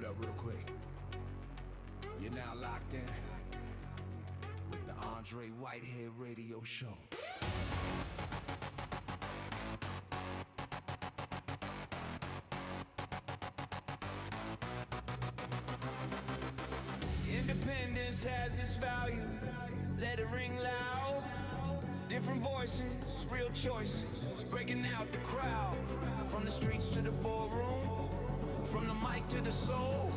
up real quick. You're now locked in with the Andre Whitehead Radio Show. Independence has its value, let it ring loud. Different voices, real choices, breaking out the crowd. From the streets to the ballroom, from the mic to the soul.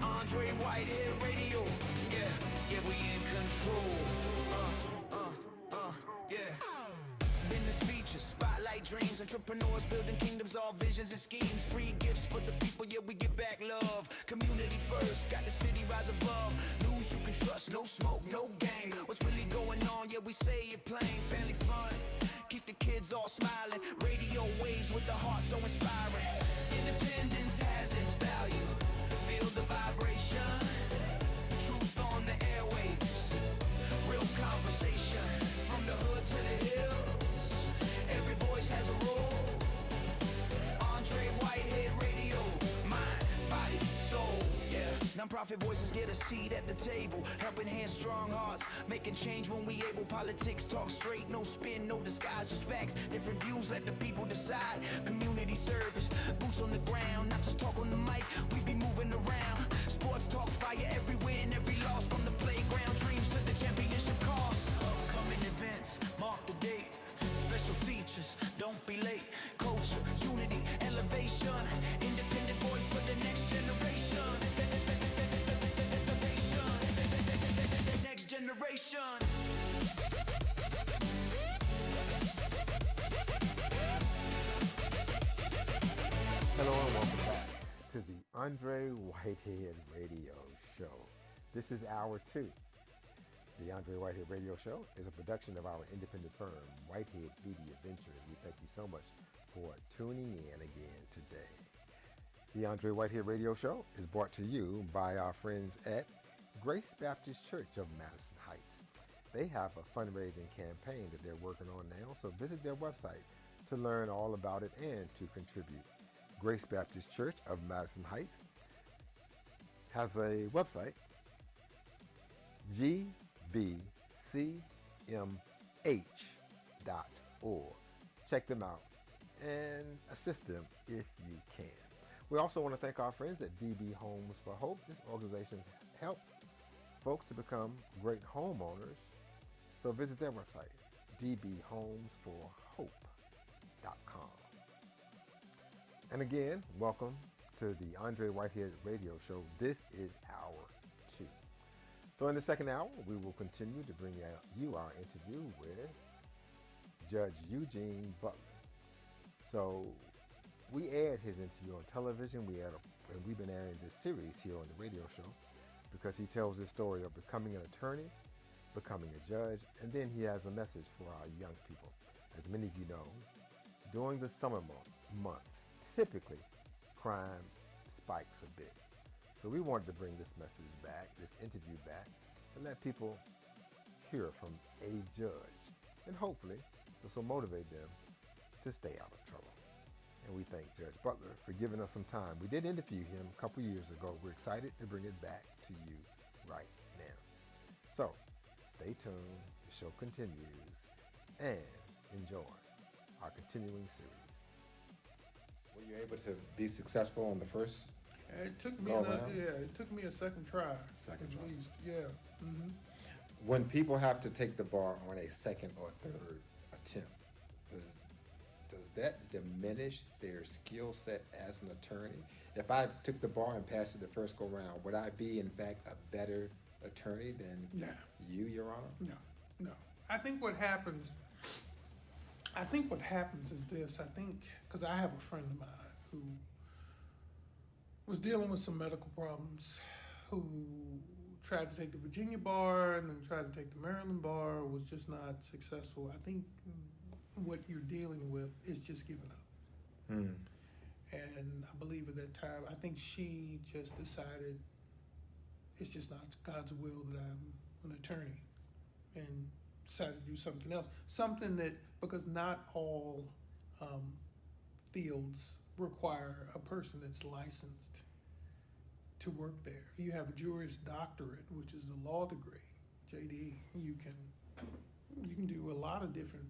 Andre Whitehead Radio, yeah, we in control. Yeah. Business features, spotlight dreams, entrepreneurs building kingdoms, all visions and schemes. Free gifts for the people, yeah, we give back love. Community first, got the city rise above. News you can trust, no smoke, no gang. What's really going on, yeah, we say it plain. Family fun, keep the kids all smiling. Radio waves with the heart so inspiring. Independence has its value, feel the vibration. Truth on the airwaves, real conversation. From the hood to the hills, every voice has a role. Andre Whitehead Radio, mind, body, soul, yeah. Non-profit voices get a seat at the table, helping hands, strong hearts, making change when we able. Politics talk straight, no spin, no disguise, just facts. Different views, let the people decide. Community service, boots on the ground, not just talk on the mic, we be moving around. Sports talk, fire everywhere and every loss. From the playground dreams to the championship cost. Upcoming events, mark the date. Special features, don't be late. Culture, unity, elevation. Independent voice for the next generation. Next generation. Hello and welcome back to the Andre Whitehead Radio Show. This is hour 2. The Andre Whitehead Radio Show is a production of our independent firm, Whitehead Media Ventures. We thank you so much for tuning in again today. The Andre Whitehead Radio Show is brought to you by our friends at Grace Baptist Church of Madison Heights. They have a fundraising campaign that they're working on now, so visit their website to learn all about it and to contribute. Grace Baptist Church of Madison Heights has a website, gbcmh.org. Check them out and assist them if you can. We also want to thank our friends at DB Homes for Hope. This organization helps folks to become great homeowners. So visit their website, dbhomesforhope.com. And again, welcome to the Andre Whitehead Radio Show. This is hour 2. So in the second hour, we will continue to bring you our interview with Judge Eugene Butler. So we aired his interview on television. And we've been airing this series here on the radio show because he tells his story of becoming an attorney, becoming a judge, and then he has a message for our young people. As many of you know, during the summer months, typically crime spikes a bit. So we wanted to bring this message back, this interview back, and let people hear from a judge. And hopefully this will motivate them to stay out of trouble. And we thank Judge Butler for giving us some time. We did interview him a couple years ago. We're excited to bring it back to you right now. So stay tuned, the show continues, and enjoy our continuing series. Were you able to be successful on the first? It took me a second try. At least, yeah. Mm-hmm. When people have to take the bar on a second or third attempt, does that diminish their skill set as an attorney? If I took the bar and passed it the first go round, would I be in fact a better attorney than you, Your Honor? No. I think what happens is this. I think, because I have a friend of mine who was dealing with some medical problems, who tried to take the Virginia bar and then tried to take the Maryland bar, was just not successful. I think what you're dealing with is just giving up. And I believe at that time, I think she just decided it's just not God's will that I'm an attorney, and decided to do something else. Something that, because not all fields require a person that's licensed to work there. If you have a Juris Doctorate, which is a law degree, JD, you can do a lot of different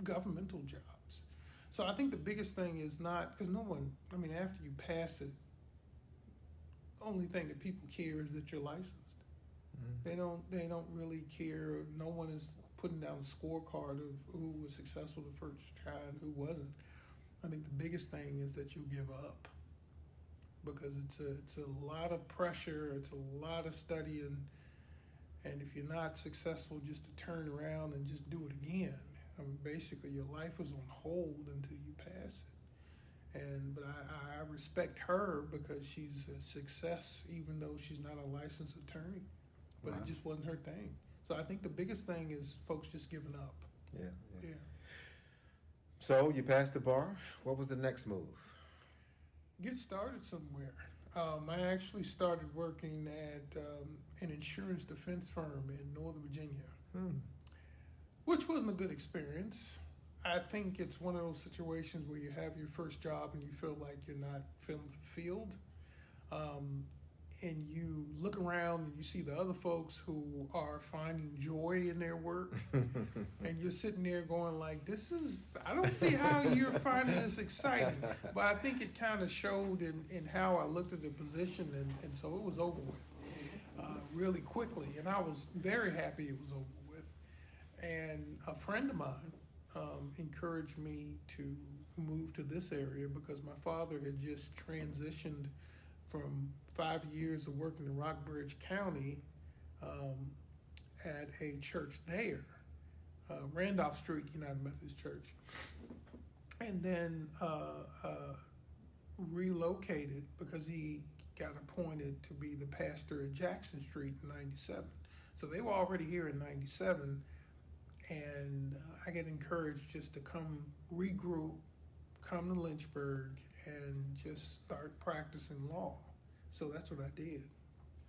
governmental jobs. So I think the biggest thing is not, because no one, I mean, after you pass it, only thing that people care is that you're licensed. Mm-hmm. They don't really care. No one is putting down a scorecard of who was successful the first try and who wasn't. I think the biggest thing is that you give up, because it's a lot of pressure, it's a lot of studying, and if you're not successful, just to turn around and just do it again. I mean, basically, your life is on hold until you pass it. But I respect her because she's a success, even though she's not a licensed attorney. But Wow. it just wasn't her thing. So I think the biggest thing is folks just giving up. Yeah. Yeah. So you passed the bar. What was the next move? Get started somewhere. I actually started working at an insurance defense firm in Northern Virginia, which wasn't a good experience. I think it's one of those situations where you have your first job and you feel like you're not feeling fulfilled. And you look around and you see the other folks who are finding joy in their work, and you're sitting there going like, I don't see how you're finding this exciting. But I think it kind of showed in how I looked at the position, and so it was over with really quickly. And I was very happy it was over with. And a friend of mine encouraged me to move to this area because my father had just transitioned from 5 years of working in Rockbridge County at a church there, Randolph Street United Methodist Church, and then relocated because he got appointed to be the pastor at Jackson Street in 97. So they were already here in 97, and I got encouraged just to come regroup, come to Lynchburg, and just start practicing law. So that's what I did,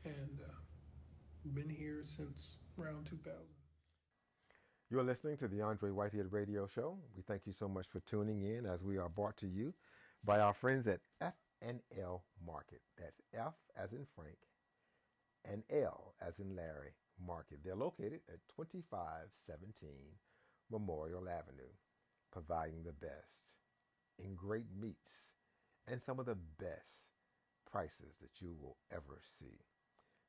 and been here since around 2000. You're listening to the Andre Whitehead Radio Show. We thank you so much for tuning in as we are brought to you by our friends at F&L Market. That's F as in Frank and L as in Larry Market. They're located at 2517 Memorial Avenue, providing the best in great meats and some of the best prices that you will ever see.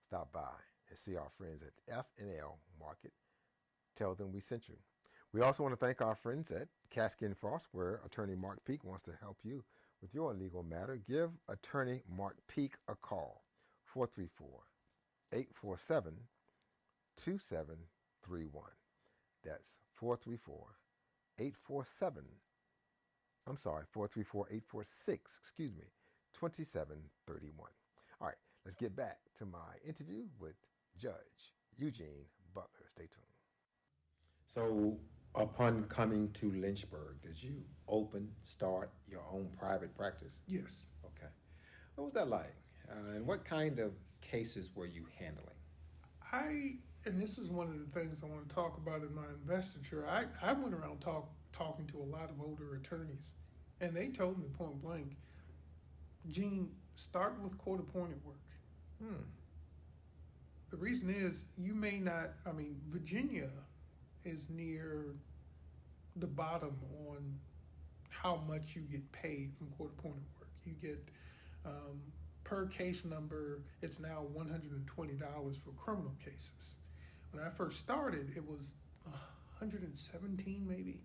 Stop by and see our friends at F&L Market. Tell them we sent you. We also want to thank our friends at Caskin Frost, where Attorney Mark Peak wants to help you with your legal matter. Give Attorney Mark Peak a call, 434-847-2731. That's 434-846, 2731. All right, let's get back to my interview with Judge Eugene Butler. Stay tuned. So, upon coming to Lynchburg, did you start your own private practice? Yes. Okay. What was that like? And what kind of cases were you handling? And this is one of the things I want to talk about in my investiture. I went around talking to a lot of older attorneys, and they told me point blank, Gene, start with court-appointed work. The reason is you may not, Virginia is near the bottom on how much you get paid from court-appointed work. You get, per case number, it's now $120 for criminal cases. When I first started, it was $117 maybe.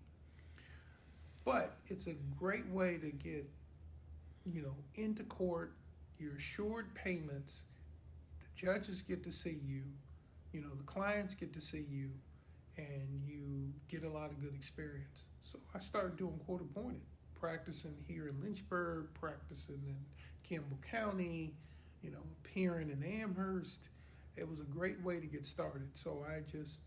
But it's a great way to get, into court. You're assured payments. The judges get to see you. The clients get to see you. And you get a lot of good experience. So I started doing court-appointed, practicing here in Lynchburg, practicing in Campbell County, appearing in Amherst. It was a great way to get started. So I just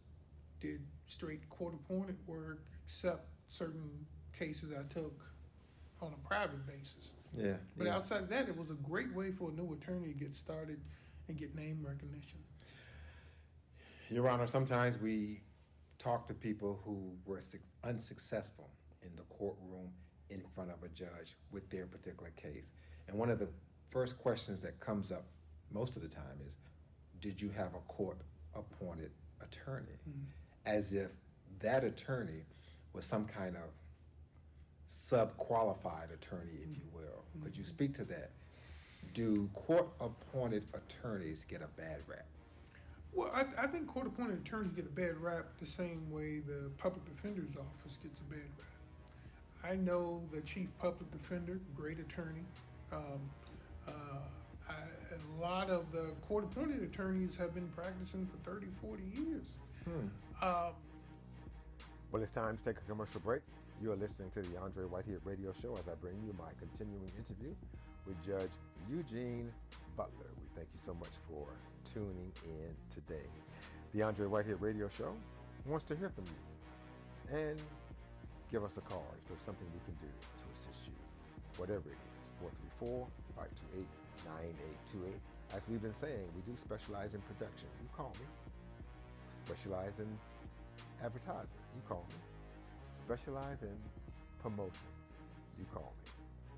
did straight court-appointed work, except certain cases I took on a private basis. Yeah. But outside of that, it was a great way for a new attorney to get started and get name recognition. Your Honor, sometimes we talk to people who were unsuccessful in the courtroom in front of a judge with their particular case. And one of the first questions that comes up most of the time is, did you have a court-appointed attorney? As if that attorney was some kind of sub-qualified attorney, if you will. Could you speak to that? Do court-appointed attorneys get a bad rap? Well, I think court-appointed attorneys get a bad rap the same way the public defender's office gets a bad rap. I know the chief public defender, great attorney. A lot of the court-appointed attorneys have been practicing for 30, 40 years. Well, it's time to take a commercial break. You are listening to the Andre Whitehead Radio Show as I bring you my continuing interview with Judge Eugene Butler. We thank you so much for tuning in today. The Andre Whitehead Radio Show wants to hear from you. And give us a call if there's something we can do to assist you. Whatever it is, 434-528-9828. As we've been saying, we do specialize in production. You call me. Specialize in advertising. You call me. Specialize in promotion. You call me.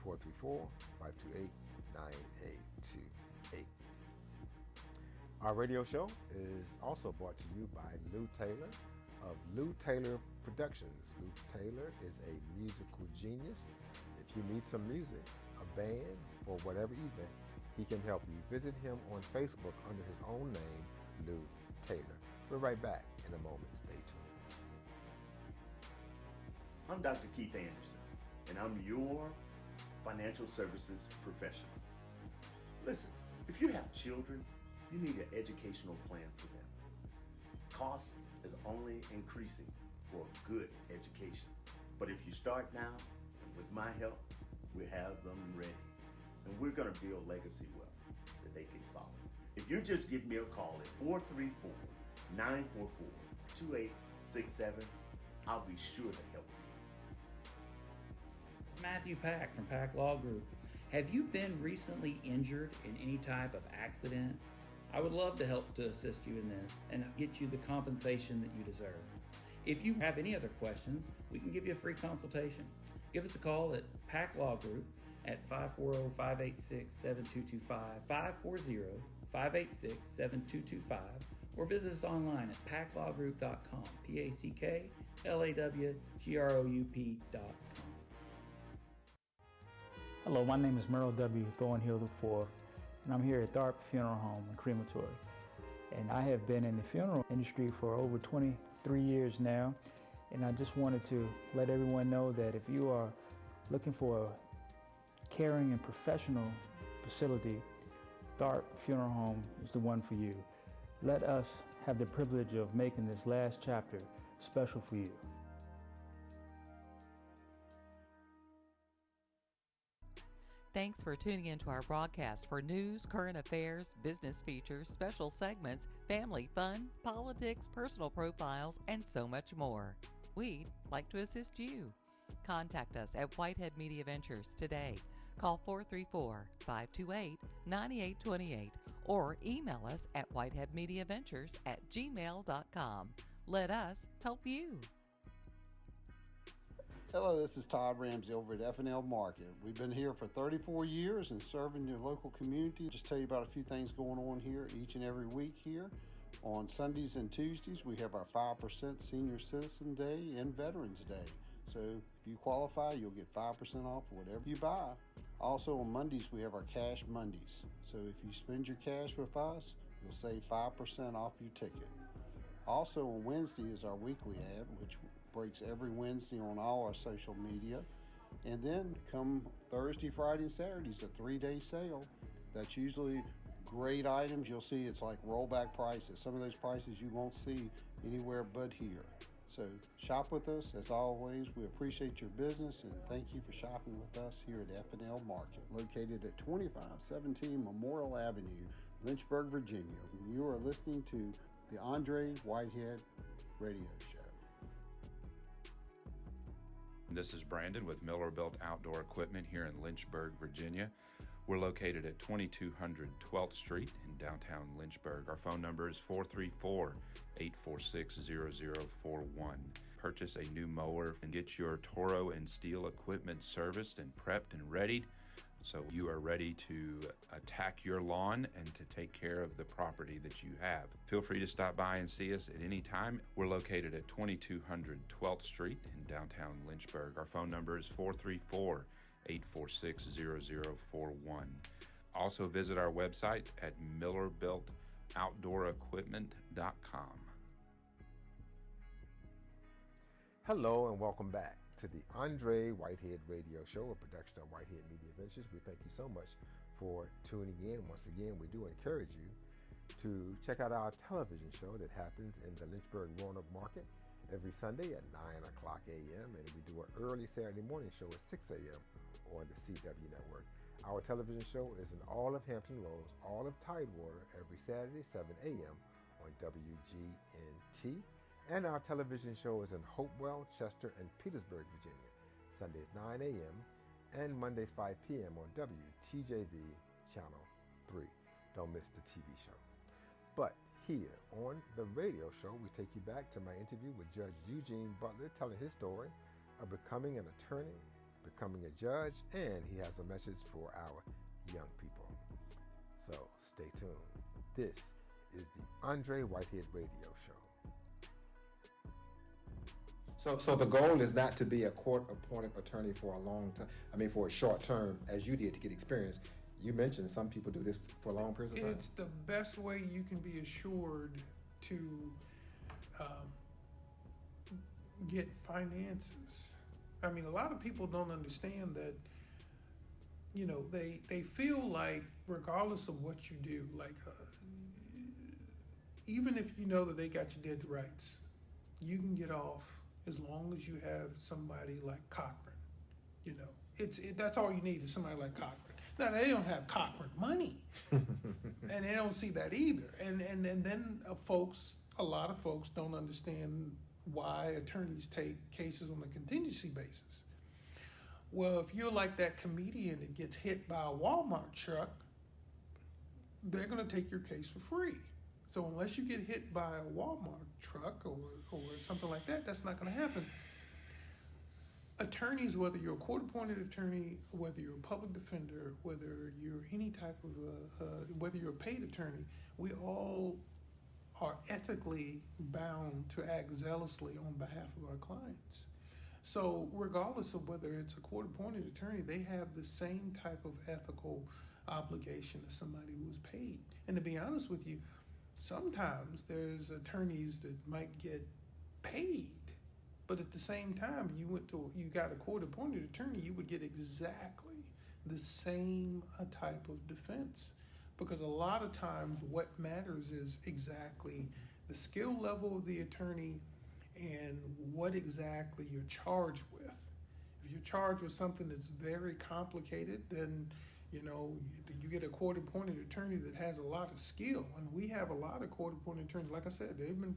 434-528-9828. Our radio show is also brought to you by Lou Taylor of Lou Taylor Productions. Lou Taylor is a musical genius. If you need some music, a band, or whatever event, he can help you. Visit him on Facebook under his own name, Lou Taylor. We're right back in a moment. Stay tuned. I'm Dr. Keith Anderson, and I'm your financial services professional. Listen, if you have children, you need an educational plan for them. Cost is only increasing for a good education. But if you start now, and with my help, we have them ready. And we're gonna build legacy wealth that they can follow. If you just give me a call at 434-944-2867, I'll be sure to help you. This is Matthew Pack from Pack Law Group. Have you been recently injured in any type of accident? I would love to help to assist you in this and get you the compensation that you deserve. If you have any other questions, we can give you a free consultation. Give us a call at Pack Law Group at 540-586-7225, 540-586-7225, or visit us online at packlawgroup.com, PACKLAWGROUP.com. Hello, my name is Merle W. Thornhill IV, and I'm here at Tharp Funeral Home and Crematory. And I have been in the funeral industry for over 23 years now, and I just wanted to let everyone know that if you are looking for a caring and professional facility, Tharp Funeral Home is the one for you. Let us have the privilege of making this last chapter special for you. Thanks for tuning into our broadcast for news, current affairs, business features, special segments, family fun, politics, personal profiles, and so much more. We'd like to assist you. Contact us at Whitehead Media Ventures today. Call 434-528-9828 or email us at whiteheadmediaventures@gmail.com. Let us help you. Hello, this is Todd Ramsey over at F&L Market. We've been here for 34 years and serving your local community. Just tell you about a few things going on here each and every week here. On Sundays and Tuesdays, we have our 5% Senior Citizen Day and Veterans Day. So if you qualify, you'll get 5% off whatever you buy. Also on Mondays, we have our Cash Mondays. So if you spend your cash with us, you'll save 5% off your ticket. Also on Wednesday is our weekly ad, which breaks every Wednesday on all our social media. And then come Thursday, Friday, and Saturday is a 3-day sale. That's usually great items. You'll see it's like rollback prices. Some of those prices you won't see anywhere but here. So shop with us as always. We appreciate your business and thank you for shopping with us here at F&L Market, located at 2517 Memorial Avenue, Lynchburg, Virginia. You are listening to the Andre Whitehead Radio Show. This is Brandon with Miller Built Outdoor Equipment here in Lynchburg, Virginia. We're located at 2200 12th Street in downtown Lynchburg. Our phone number is 434-846-0041. Purchase a new mower and get your Toro and Steel equipment serviced and prepped and readied. So you are ready to attack your lawn and to take care of the property that you have. Feel free to stop by and see us at any time. We're located at 2200 12th Street in downtown Lynchburg. Our phone number is 434-846-0041. Also visit our website at MillerBuiltOutdoorEquipment.com. Hello and welcome back to the Andre Whitehead Radio Show, a production of Whitehead Media Ventures. We thank you so much for tuning in. Once again, we do encourage you to check out our television show that happens in the Lynchburg Roanoke Market every Sunday at 9 o'clock a.m. And we do an early Saturday morning show at 6 a.m. on the CW Network. Our television show is in all of Hampton Roads, all of Tidewater, every Saturday, 7 a.m. on WGNT. And our television show is in Hopewell, Chester, and Petersburg, Virginia, Sundays 9 a.m. and Mondays 5 p.m. on WTJV Channel 3. Don't miss the TV show. But here on the radio show, we take you back to my interview with Judge Eugene Butler, telling his story of becoming an attorney, becoming a judge, and he has a message for our young people. So stay tuned. This is the Andre Whitehead Radio Show. So the goal is not to be a court-appointed attorney for a long time. I mean, for a short term, as you did, to get experience. You mentioned some people do this for long periods of time. It's the best way you can be assured to get finances. I mean, a lot of people don't understand that. You know, they feel like regardless of what you do, like even if you know that they got your dead to rights, you can get off as long as you have somebody like Cochran. You know, that's all you need is somebody like Cochran. Now, they don't have Cochran money, and they don't see that either. And then a lot of folks don't understand why attorneys take cases on a contingency basis. Well, if you're like that comedian that gets hit by a Walmart truck, they're going to take your case for free. So unless you get hit by a Walmart truck or something like that, that's not going to happen. Attorneys, whether you're a court-appointed attorney, whether you're a public defender, whether you're any type of whether you're a paid attorney, we all are ethically bound to act zealously on behalf of our clients. So regardless of whether it's a court-appointed attorney, they have the same type of ethical obligation as somebody who is paid. And to be honest with you, sometimes there's attorneys that might get paid, but at the same time, you got a court-appointed attorney, you would get exactly the same type of defense. Because a lot of times what matters is exactly the skill level of the attorney and what exactly you're charged with. If you're charged with something that's very complicated, then you get a court-appointed attorney that has a lot of skill. And we have a lot of court-appointed attorneys. Like I said, I've been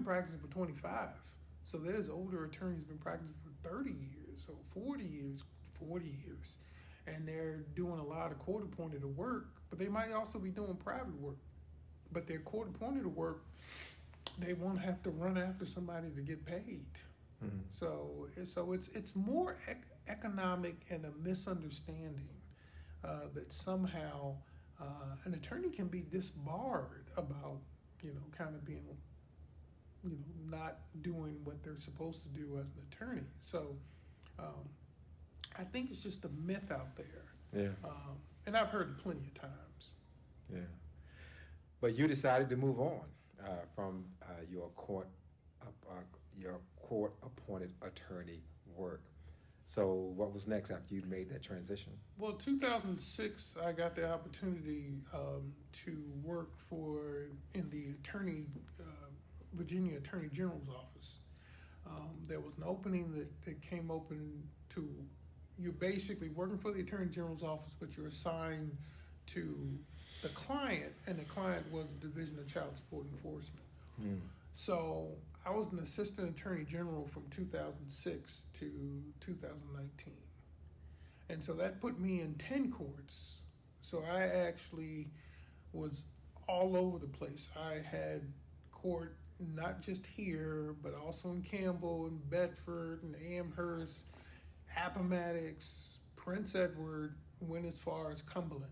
practicing for 25. So there's older attorneys been practicing for 30 years or 40 years. And they're doing a lot of court-appointed work, but they might also be doing private work. But their court-appointed work, they won't have to run after somebody to get paid. Mm-hmm. So it's more economic and a misunderstanding that somehow an attorney can be disbarred about, kind of being, not doing what they're supposed to do as an attorney. So I think it's just a myth out there. Yeah. And I've heard it plenty of times. Yeah. But you decided to move on from your court-appointed attorney work. So what was next after you made that transition? Well, 2006, I got the opportunity to work in the Virginia Attorney General's office. There was an opening that came open to, you're basically working for the Attorney General's office, but you're assigned to the client, and the client was the Division of Child Support Enforcement. Mm. So I was an assistant attorney general from 2006 to 2019. And so that put me in 10 courts. So I actually was all over the place. I had court not just here, but also in Campbell and Bedford and Amherst, Appomattox, Prince Edward went as far as Cumberland,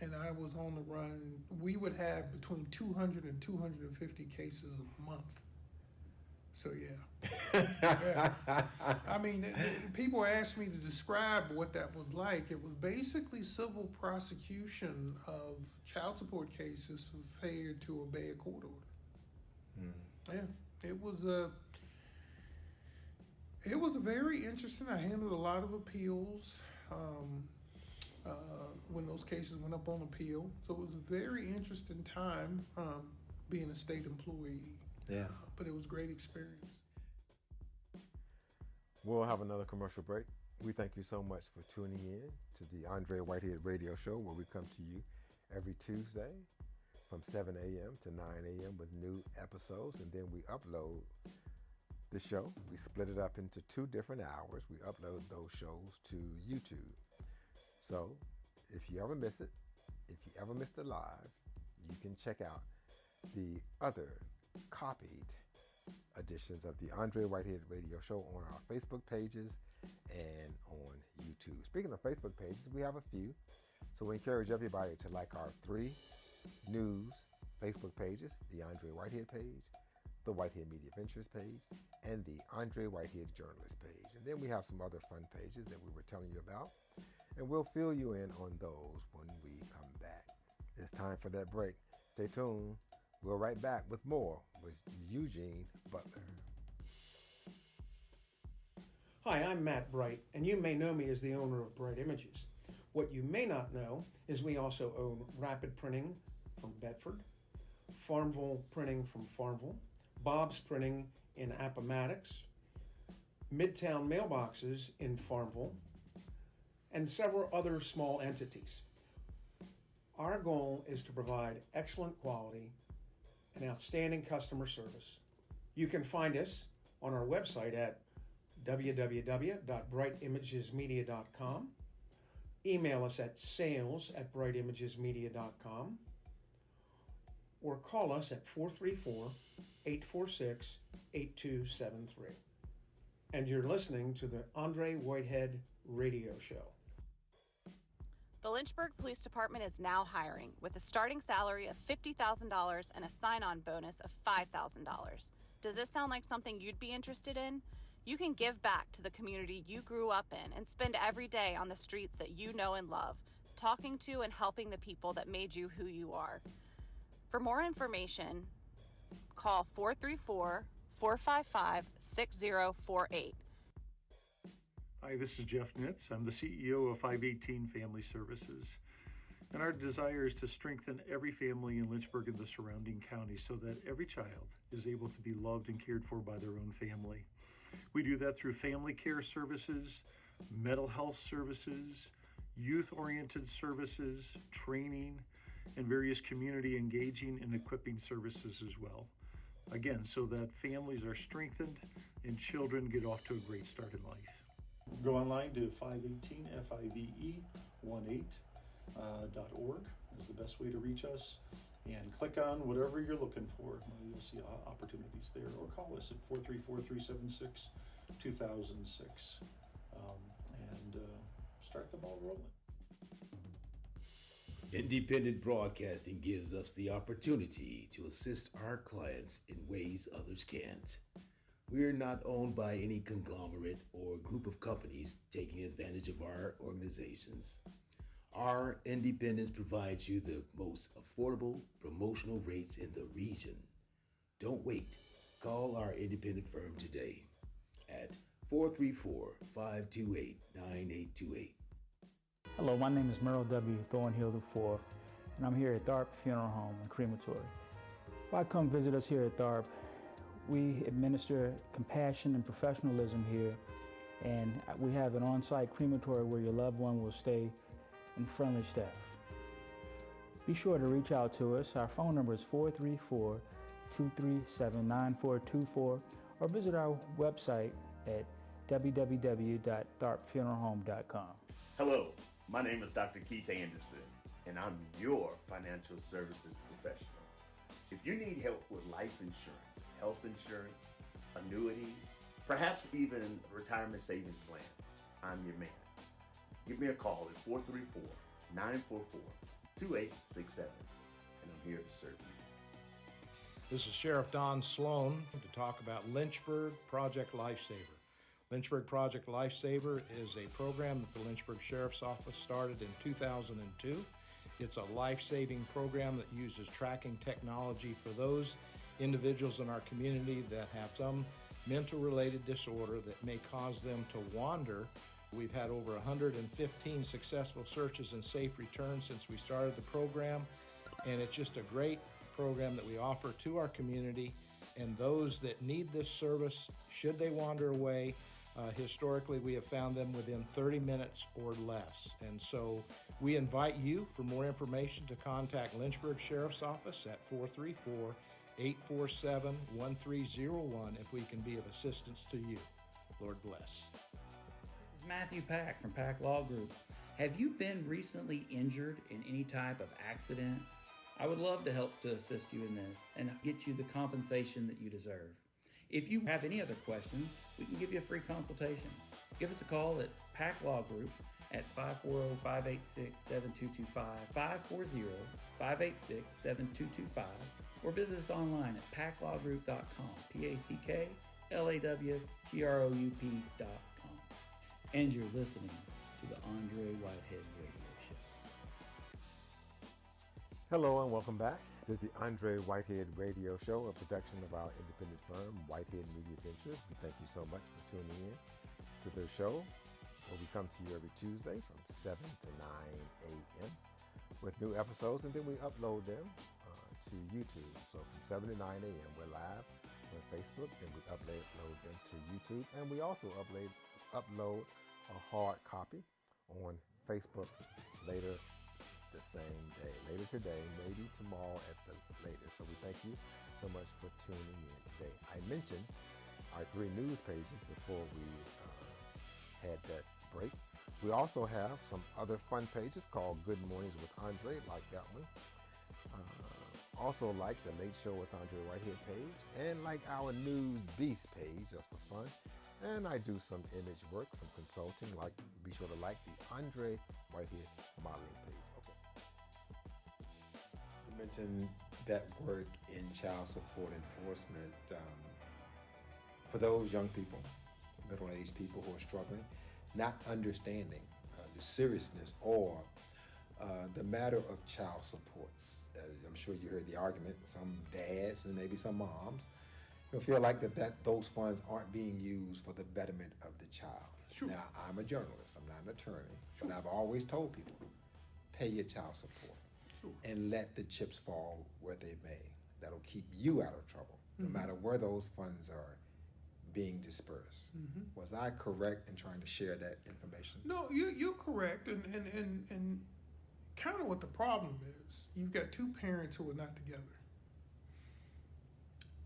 and I was on the run. We would have between 200 and 250 cases a month. So yeah. I mean, people asked me to describe what that was like. It was basically civil prosecution of child support cases for failure to obey a court order. Yeah, it was a very interesting. I handled a lot of appeals when those cases went up on appeal. So it was a very interesting time being a state employee. Yeah. But it was a great experience. We'll have another commercial break. We thank you so much for tuning in to the Andre Whitehead Radio Show, where we come to you every Tuesday from 7 a.m. to 9 a.m. with new episodes, and then we upload the show. We split it up into 2 different hours. We upload those shows to YouTube. So if you ever miss it, if you ever missed it live, you can check out the other copied editions of the Andre Whitehead Radio Show on our Facebook pages and on YouTube. Speaking of Facebook pages, we have a few. So we encourage everybody to like our 3 news Facebook pages, the Andre Whitehead page, the Whitehead Media Ventures page, and the Andre Whitehead Journalist page. And then we have some other fun pages that we were telling you about. And we'll fill you in on those when we come back. It's time for that break. Stay tuned. We'll be right back with more with Eugene Butler. Hi, I'm Matt Bright, and you may know me as the owner of Bright Images. What you may not know is we also own Rapid Printing from Bedford, Farmville Printing from Farmville, Bob's Printing in Appomattox, Midtown Mailboxes in Farmville, and several other small entities. Our goal is to provide excellent quality and outstanding customer service. You can find us on our website at www.brightimagesmedia.com. Email us at sales@brightimagesmedia.com or call us at 434-846-8273. And you're listening to the Andre Whitehead Radio Show. The Lynchburg Police Department is now hiring with a starting salary of $50,000 and a sign-on bonus of $5,000. Does this sound like something you'd be interested in? You can give back to the community you grew up in and spend every day on the streets that you know and love, talking to and helping the people that made you who you are. For more information, call 434-455-6048. Hi, this is Jeff Nitz. I'm the CEO of 518 Family Services. And our desire is to strengthen every family in Lynchburg and the surrounding county so that every child is able to be loved and cared for by their own family. We do that through family care services, mental health services, youth-oriented services, training, and various community engaging and equipping services as well. Again, so that families are strengthened and children get off to a great start in life. Go online to 518FIVE18.org is the best way to reach us, and click on whatever you're looking for. You'll see opportunities there, or call us at 434-376-2006 and start the ball rolling. Independent broadcasting gives us the opportunity to assist our clients in ways others can't. We're not owned by any conglomerate or group of companies taking advantage of our organizations. Our independence provides you the most affordable promotional rates in the region. Don't wait. Call our independent firm today at 434-528-9828. Hello, my name is Merle W. Thornhill IV, and I'm here at Tharp Funeral Home and Crematory. Why come visit us here at Tharp? We administer compassion and professionalism here, and we have an on-site crematory where your loved one will stay in friendly staff. Be sure to reach out to us. Our phone number is 434-237-9424, or visit our website at www.tharpfuneralhome.com. Hello, my name is Dr. Keith Anderson, and I'm your financial services professional. If you need help with life insurance, health insurance, annuities, perhaps even a retirement savings plan, I'm your man. give me a call at 434-944-2867, and I'm here to serve you. This is Sheriff Don Sloan to talk about Lynchburg Project Lifesaver. Lynchburg Project Lifesaver is a program that the Lynchburg Sheriff's Office started in 2002. It's a life-saving program that uses tracking technology for those individuals in our community that have some mental-related disorder that may cause them to wander. We've had over 115 successful searches and safe returns since we started the program, and it's just a great program that we offer to our community and those that need this service should they wander away. Historically, we have found them within 30 minutes or less. And so we invite you, for more information, to contact Lynchburg Sheriff's Office at 434-847-1301 if we can be of assistance to you. Lord bless. This is Matthew Pack from Pack Law Group. Have you been recently injured in any type of accident? I would love to help to assist you in this and get you the compensation that you deserve. If you have any other questions, we can give you a free consultation. Give us a call at Pack Law Group at 540-586-7225, 540-586-7225, or visit us online at packlawgroup.com, PACKLAWGROUP.com. And you're listening to the Andre Whitehead Radio Show. Hello and welcome back to the Andre Whitehead Radio Show, a production of our independent firm, Whitehead Media Ventures. We thank you so much for tuning in to the show, where we come to you every Tuesday from 7 to 9 a.m. with new episodes, and then we upload them to YouTube. So from 7 to 9 a.m. we're live on Facebook, and we upload them to YouTube, and we also upload a hard copy on Facebook later the same day, later today, maybe tomorrow at the latest. So we thank you so much for tuning in today. I mentioned our 3 news pages before we had that break. We also have some other fun pages called Good Mornings with Andre, like that one. Also like the Late Show with Andre Whitehead page, and like our News Beast page, just for fun. And I do some image work, some consulting. Be sure to like the Andre Whitehead modeling page. You mentioned that work in child support enforcement. For those young people, middle-aged people who are struggling, not understanding the seriousness or the matter of child supports. I'm sure you heard the argument, some dads and maybe some moms feel like that those funds aren't being used for the betterment of the child. Sure. Now, I'm a journalist, I'm not an attorney, but I've always told people, pay your child support. Sure. And let the chips fall where they may. That'll keep you out of trouble, no matter where those funds are being dispersed. Was I correct in trying to share that information? No, you're correct, and kind of what the problem is. You've got 2 parents who are not together.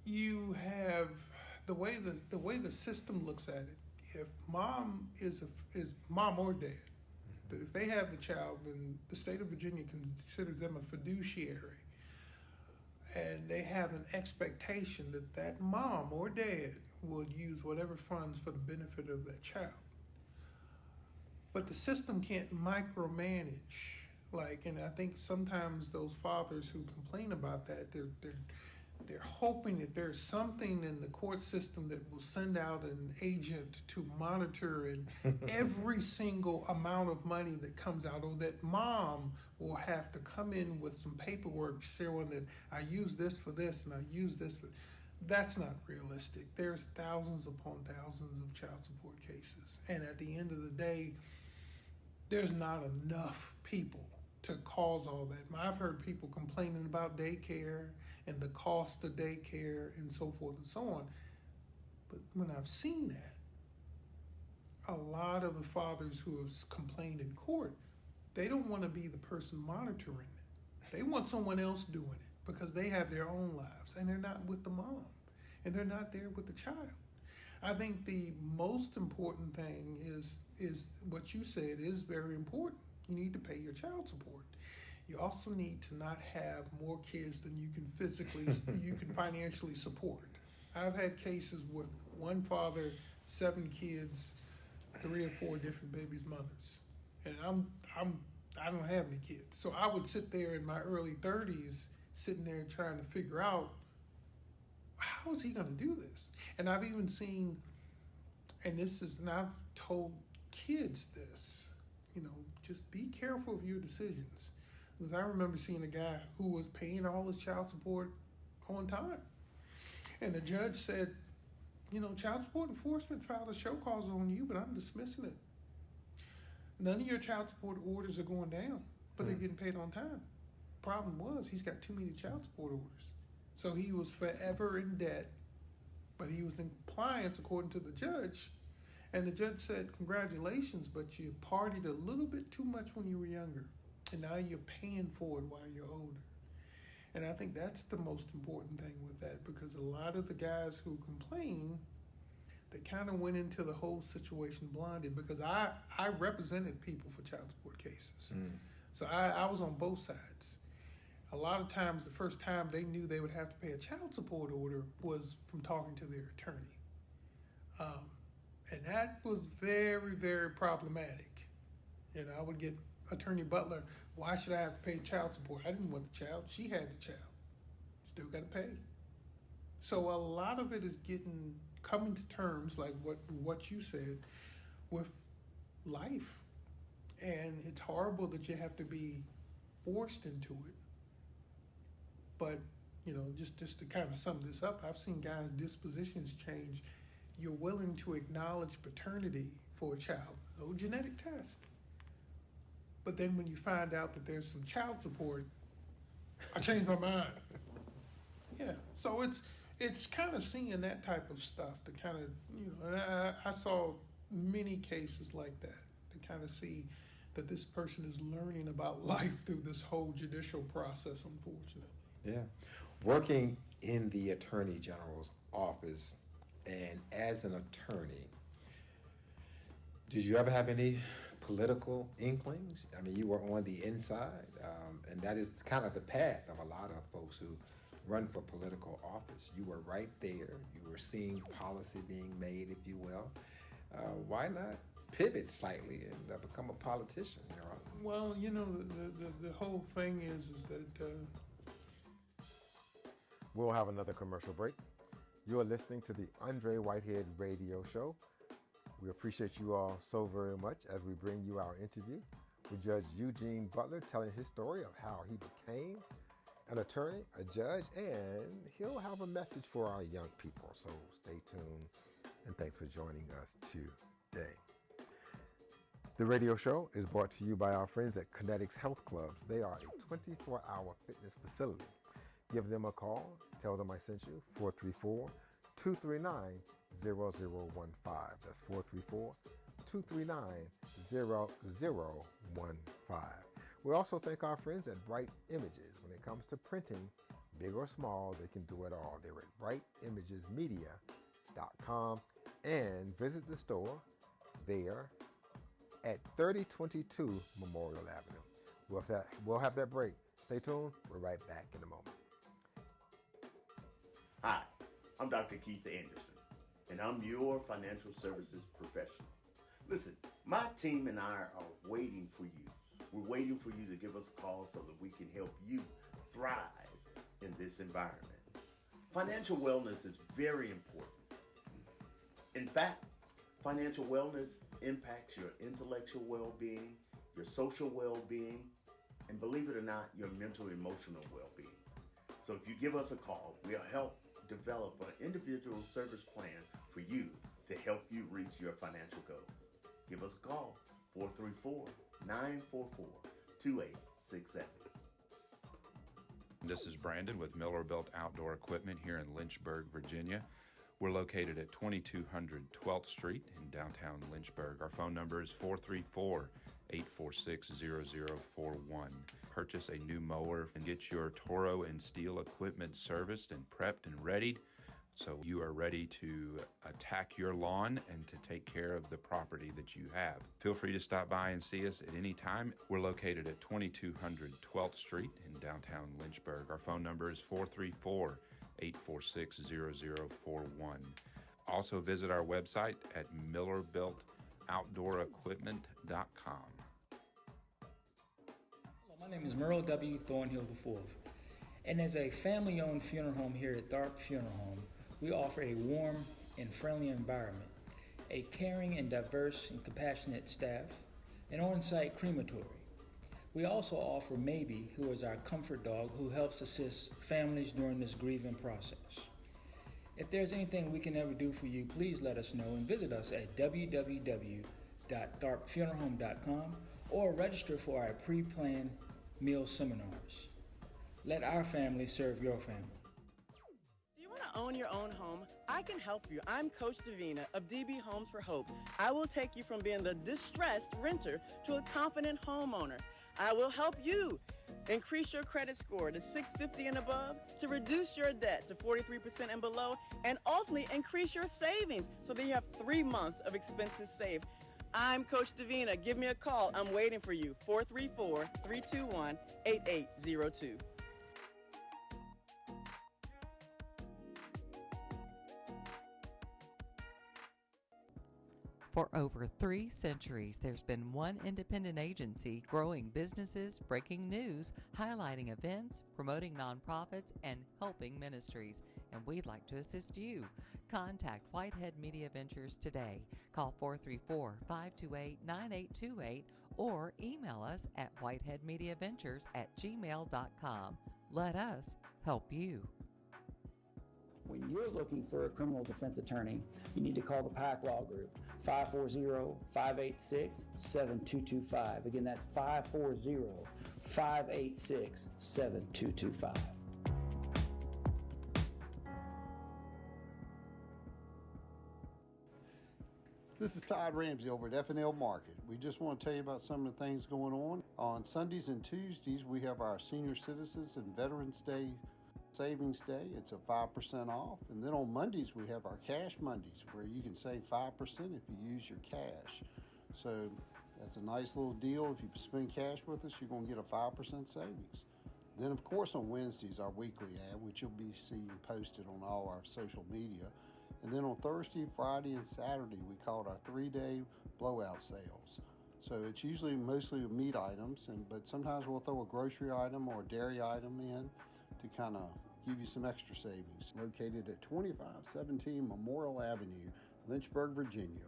You have the way the system looks at it. If mom is mom or dad, if they have the child, then the state of Virginia considers them a fiduciary. And they have an expectation that mom or dad would use whatever funds for the benefit of that child. But the system can't micromanage. And I think sometimes those fathers who complain about that, they're hoping that there's something in the court system that will send out an agent to monitor and every single amount of money that comes out, or that mom will have to come in with some paperwork showing that I use this for this and I use this for... That's not realistic. There's thousands upon thousands of child support cases. And at the end of the day, there's not enough people to cause all that. I've heard people complaining about daycare and the cost of daycare and so forth and so on. But when I've seen that, a lot of the fathers who have complained in court, they don't want to be the person monitoring it. They want someone else doing it because they have their own lives and they're not with the mom and they're not there with the child. I think the most important thing is what you said is very important. You need to pay your child support. You also need to not have more kids than you can you can financially support. I've had cases with one father, 7 kids, 3 or 4 different babies' mothers. And I don't have any kids. So I would sit there in my early 30s, sitting there trying to figure out, how is he going to do this? And I've even seen, and I've told kids this, just be careful of your decisions. Because I remember seeing a guy who was paying all his child support on time. And the judge said, child support enforcement filed a show cause on you, but I'm dismissing it. None of your child support orders are going down, but they're getting paid on time. Problem was, he's got too many child support orders. So he was forever in debt, but he was in compliance according to the judge. And the judge said, congratulations, but you partied a little bit too much when you were younger. And now you're paying for it while you're older. And I think that's the most important thing with that, because a lot of the guys who complain, they kind of went into the whole situation blinded, because I represented people for child support cases. So I was on both sides. A lot of times, the first time they knew they would have to pay a child support order was from talking to their attorney. And that was very, very problematic. I would get Attorney Butler, why should I have to pay child support? I didn't want the child. She had the child. Still got to pay. So a lot of it is coming to terms, like what you said, with life. And it's horrible that you have to be forced into it. But, just to kind of sum this up, I've seen guys' dispositions change. You're willing to acknowledge paternity for a child. No genetic test. But then when you find out that there's some child support, I changed my mind. Yeah, so it's kind of seeing that type of stuff to kind of, and I saw many cases like that to kind of see that this person is learning about life through this whole judicial process, unfortunately. Yeah. Working in the Attorney General's office and as an attorney, did you ever have any political inklings? I mean, you were on the inside, and that is kind of the path of a lot of folks who run for political office. You were right there. You were seeing policy being made, if you will. Why not pivot slightly and become a politician? Well, the whole thing is that we'll have another commercial break. You're listening to the Andre Whitehead Radio Show. We appreciate you all so very much as we bring you our interview with Judge Eugene Butler, telling his story of how he became an attorney, a judge, and he'll have a message for our young people. So stay tuned, and thanks for joining us today. The radio show is brought to you by our friends at Kinetics Health Clubs. They are a 24-hour fitness facility. Give them a call. Tell them I sent you. 434-239-0015. That's 434-239-0015. We also thank our friends at Bright Images. When it comes to printing, big or small, they can do it all. They're at brightimagesmedia.com, and visit the store there at 3022 Memorial Avenue. We'll have that break. Stay tuned. We're right back in a moment. Hi, I'm Dr. Keith Anderson, and I'm your financial services professional. Listen, my team and I are waiting for you. We're waiting for you to give us a call so that we can help you thrive in this environment. Financial wellness is very important. In fact, financial wellness impacts your intellectual well-being, your social well-being, and believe it or not, your mental, emotional well-being. So if you give us a call, we'll help develop an individual service plan for you to help you reach your financial goals. Give us a call, 434-944-2867. This is Brandon with Miller Built Outdoor Equipment here in Lynchburg, Virginia. We're located at 2200 12th Street in downtown Lynchburg. Our phone number is 434-846-0041. Purchase a new mower and get your Toro and Steel equipment serviced and prepped and readied so you are ready to attack your lawn and to take care of the property that you have. Feel free to stop by and see us at any time. We're located at 2200 12th Street in downtown Lynchburg. Our phone number is 434-846-0041. Also visit our website at millerbuiltoutdoorequipment.com. My name is Merle W. Thornhill IV, and as a family-owned funeral home here at Tharp Funeral Home, we offer a warm and friendly environment, a caring and diverse and compassionate staff, an on-site crematory. We also offer Maybe, who is our comfort dog who helps assist families during this grieving process. If there's anything we can ever do for you, please let us know and visit us at www.tharpfuneralhome.com or register for our pre-planned meal seminars. Let our family serve your family. Do you want to own your own home? I can help you. I'm Coach Davina of DB Homes for Hope. I will take you from being the distressed renter to a confident homeowner. I will help you increase your credit score to 650 and above, to reduce your debt to 43% and below, and ultimately increase your savings so that you have 3 months of expenses saved. I'm Coach Davina. Give me a call. I'm waiting for you. 434-321-8802. For over 3 centuries, there's been one independent agency growing businesses, breaking news, highlighting events, promoting nonprofits, and helping ministries. And we'd like to assist you. Contact Whitehead Media Ventures today. Call 434-528-9828 or email us at whiteheadmediaventures@gmail.com. Let us help you. When you're looking for a criminal defense attorney, you need to call the PAC Law Group, 540-586-7225. Again, that's 540-586-7225. This is Todd Ramsey over at F&L Market. We just want to tell you about some of the things going on. On Sundays and Tuesdays, we have our Senior Citizens and Veterans Day Savings Day. It's a 5% off. And then on Mondays, we have our Cash Mondays, where you can save 5% if you use your cash. So that's a nice little deal. If you spend cash with us, you're going to get a 5% savings. Then, of course, on Wednesdays, our weekly ad, which you'll be seeing posted on all our social media. And then on Thursday, Friday, and Saturday, we call it our 3-day blowout sales. So it's usually mostly meat items, but sometimes we'll throw a grocery item or a dairy item in to kind of give you some extra savings. Located at 2517 Memorial Avenue, Lynchburg, Virginia.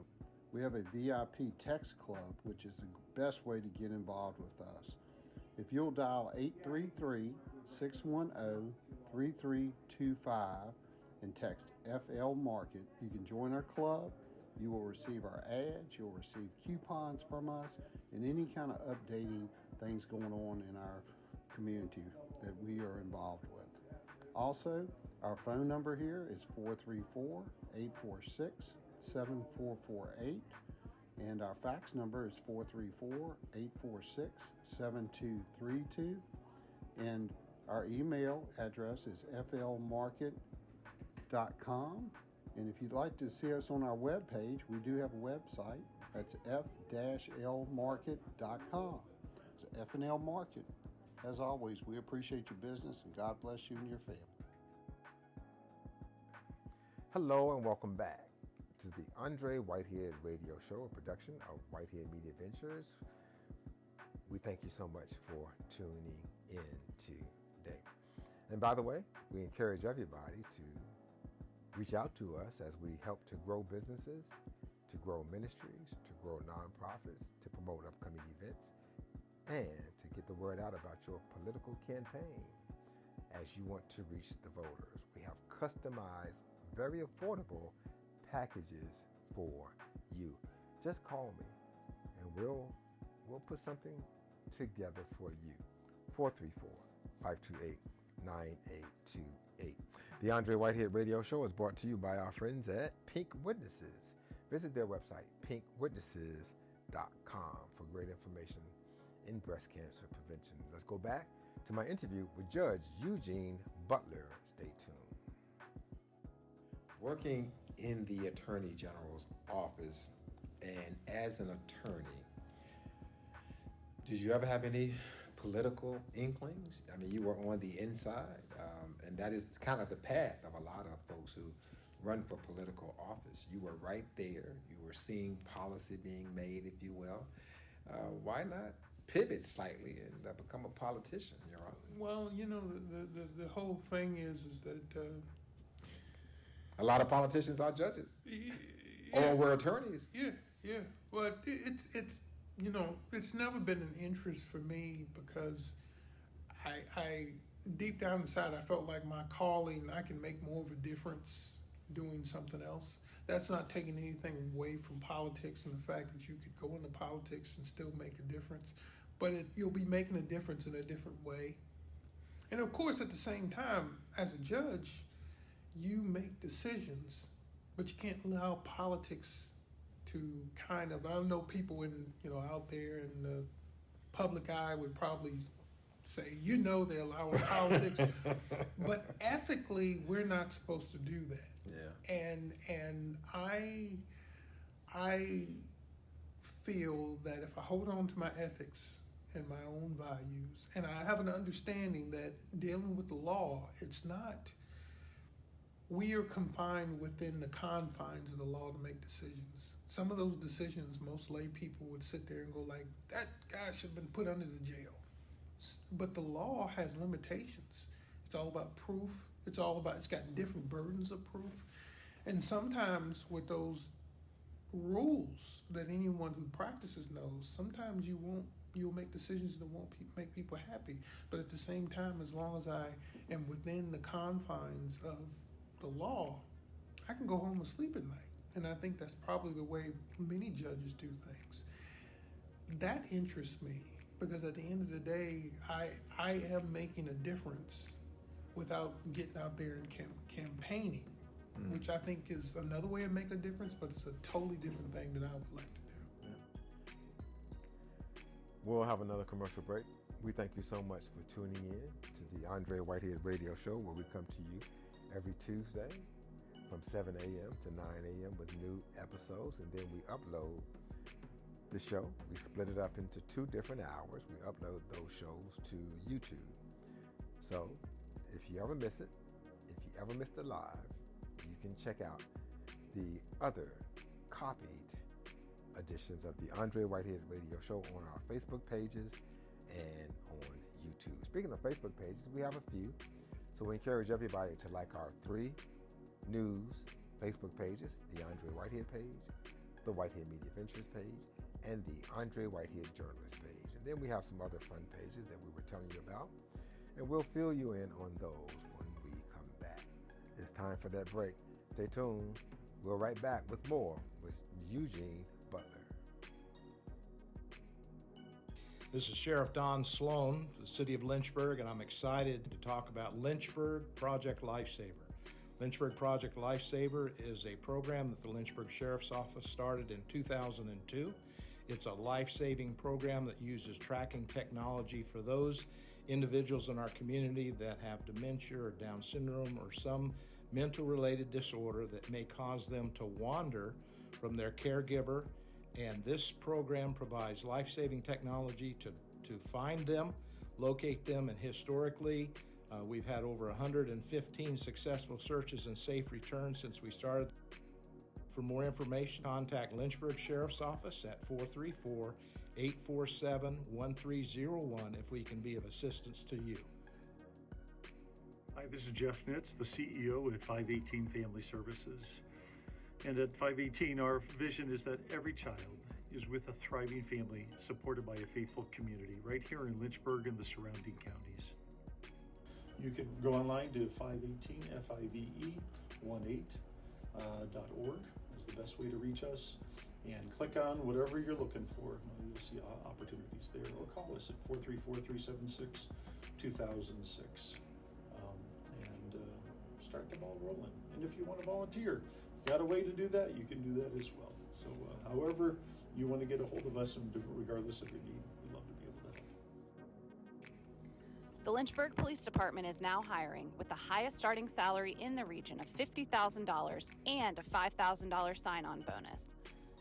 We have a VIP text club, which is the best way to get involved with us. If you'll dial 833-610-3325 and text FL Market, you can join our club. You will receive our ads, you'll receive coupons from us, and any kind of updating things going on in our community that we are involved with. Also, our phone number here is 434-846-7448, and our fax number is 434-846-7232, and our email address is flmarket.com. And if you'd like to see us on our webpage, we do have a website. That's f-lmarket.com. It's F&L Market. As always, we appreciate your business, and God bless you and your family. Hello and welcome back to the Andre Whitehead Radio Show, a production of Whitehead Media Ventures. We thank you so much for tuning in today. And by the way, we encourage everybody to reach out to us as we help to grow businesses, to grow ministries, to grow nonprofits, to promote upcoming events, and to get the word out about your political campaign as you want to reach the voters. We have customized, very affordable packages for you. Just call me and we'll put something together for you. 434-528-9828. The Andre Whitehead Radio Show is brought to you by our friends at Pink Witnesses. Visit their website, pinkwitnesses.com, for great information in breast cancer prevention. Let's go back to my interview with Judge Eugene Butler. Stay tuned. Working in the Attorney General's office and as an attorney, did you ever have any political inklings? I mean, you were on the inside, and that is kind of the path of a lot of folks who run for political office. You were right there. You were seeing policy being made, if you will. Why not pivot slightly and become a politician, Your Honor. Well, you know, the whole thing is that a lot of politicians are judges, or were attorneys. Yeah. Well, it's you know, it's never been an interest for me because I deep down inside I felt like my calling, I can make more of a difference doing something else. That's not taking anything away from politics and the fact that you could go into politics and still make a difference, but you'll be making a difference in a different way. And of course, at the same time, as a judge, you make decisions, but you can't allow politics to kind of, I know people out there in the public eye would probably say, they're allowing politics, but ethically, we're not supposed to do that. Yeah. And I feel that if I hold on to my ethics and my own values, and I have an understanding that dealing with the law, it's not, we are confined within the confines of the law to make decisions. Some of those decisions, most lay people would sit there and go like, that guy should have been put under the jail. But the law has limitations. It's all about proof. It's got different burdens of proof. And sometimes with those rules that anyone who practices knows, sometimes you'll make decisions that won't make people happy. But at the same time, as long as I am within the confines of the law, I can go home and sleep at night. And I think that's probably the way many judges do things. That interests me because at the end of the day, I am making a difference without getting out there and campaigning, which I think is another way of making a difference, but it's a totally different thing that I would like to do. Yeah. We'll have another commercial break. We thank you so much for tuning in to the Andre Whitehead Radio Show, where we come to you every Tuesday from 7 a.m. to 9 a.m. with new episodes, and then we upload the show. We split it up into 2 different hours. We upload those shows to YouTube. So if you ever miss it, if you ever miss the live, you can check out the other copied editions of the Andre Whitehead Radio Show on our Facebook pages and on YouTube. Speaking of Facebook pages, we have a few. So we encourage everybody to like our 3 news Facebook pages, the Andre Whitehead page, the Whitehead Media Ventures page, and the Andre Whitehead Journalist page. And then we have some other fun pages that we were telling you about, and we'll fill you in on those when we come back. It's time for that break. Stay tuned. We'll be right back with more with Eugene Butler. This is Sheriff Don Sloan, the city of Lynchburg, and I'm excited to talk about Lynchburg Project Lifesaver. Lynchburg Project Lifesaver is a program that the Lynchburg Sheriff's Office started in 2002. It's a life-saving program that uses tracking technology for those individuals in our community that have dementia or Down syndrome or some mental-related disorder that may cause them to wander from their caregiver. And this program provides life-saving technology to find them, locate them, and historically, we've had over 115 successful searches and safe returns since we started. For more information, contact Lynchburg Sheriff's Office at 434-847-1301 if we can be of assistance to you. Hi, this is Jeff Nitz, the CEO at 518 Family Services. And at 518, our vision is that every child is with a thriving family supported by a faithful community right here in Lynchburg and the surrounding counties. You can go online to 518FIVE18.org is the best way to reach us, and click on whatever you're looking for. You'll see opportunities there, or call us at 434-376-2006 and start the ball rolling. And if you want to volunteer, you got a way to do that, you can do that as well. So however you want to get a hold of us, and regardless of your need, we'd love to be able to help. The Lynchburg Police Department is now hiring with the highest starting salary in the region of $50,000 and a $5,000 sign-on bonus.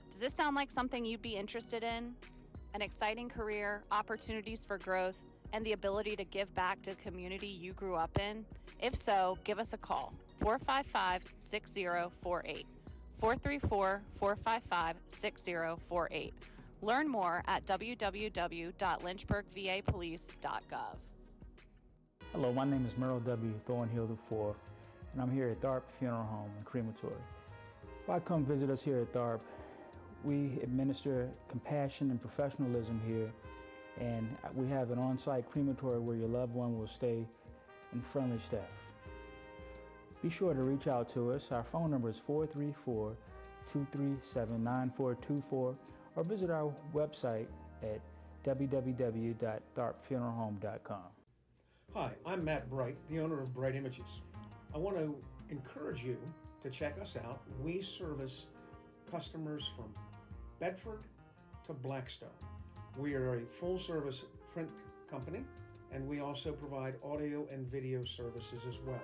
Does this sound like something you'd be interested in? An exciting career, opportunities for growth, and the ability to give back to the community you grew up in? If so, give us a call, 455-6048, 434-455-6048, Learn more at www.lynchburgvapolice.gov. Hello, my name is Merle W. Thornhill IV, and I'm here at Tharp Funeral Home and Crematory. Why come visit us here at Tharp? We administer compassion and professionalism here, and we have an on-site crematory where your loved one will stay in friendly staff. Be sure to reach out to us. Our phone number is 434-237-9424, or visit our website at www.tharpfuneralhome.com. Hi, I'm Matt Bright, the owner of Bright Images. I want to encourage you to check us out. We service customers from Bedford to Blackstone. We are a full-service print company, and we also provide audio and video services as well.